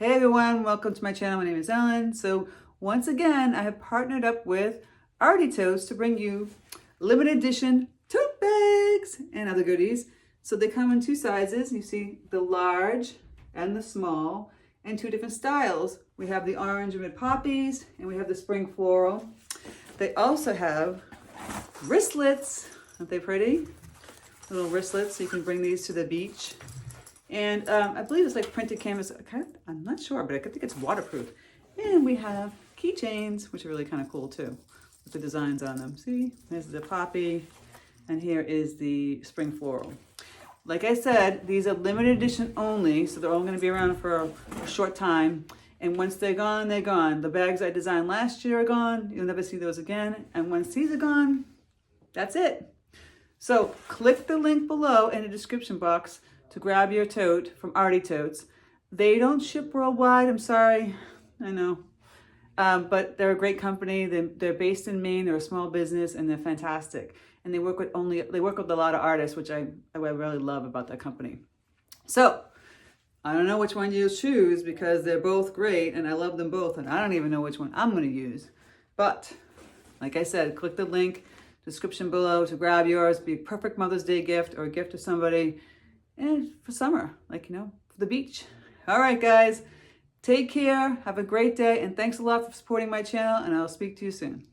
Hey everyone, welcome to my channel. My name is Ellen. So once again, I have partnered up with Artie Totes to bring you limited edition tote bags and other goodies. So they come in two sizes. You see the large and the small, and two different styles. We have the orange with poppies and we have the spring floral. They also have wristlets. Aren't they pretty? Little wristlets, so you can bring these to the beach. And I believe it's like printed canvas. I'm not sure, but I think it's waterproof. And we have keychains, which are really kind of cool too, with the designs on them. See, there's the poppy, and here is the spring floral. Like I said, these are limited edition only, so they're only going to be around for a short time. And once they're gone, they're gone. The bags I designed last year are gone. You'll never see those again. And once these are gone, that's it. So click the link below in the description box to grab your tote from Artie Totes. They don't ship worldwide, I'm sorry, I know. But they're a great company. They're based in Maine, they're a small business, and they're fantastic. And they work with a lot of artists, which I really love about that company. So, I don't know which one you'll choose because they're both great and I love them both, and I don't even know which one I'm gonna use. But, like I said, click the link, description below to grab yours. Be a perfect Mother's Day gift or a gift to somebody. And for summer, like, for the beach. All right, guys, take care. Have a great day. And thanks a lot for supporting my channel. And I'll speak to you soon.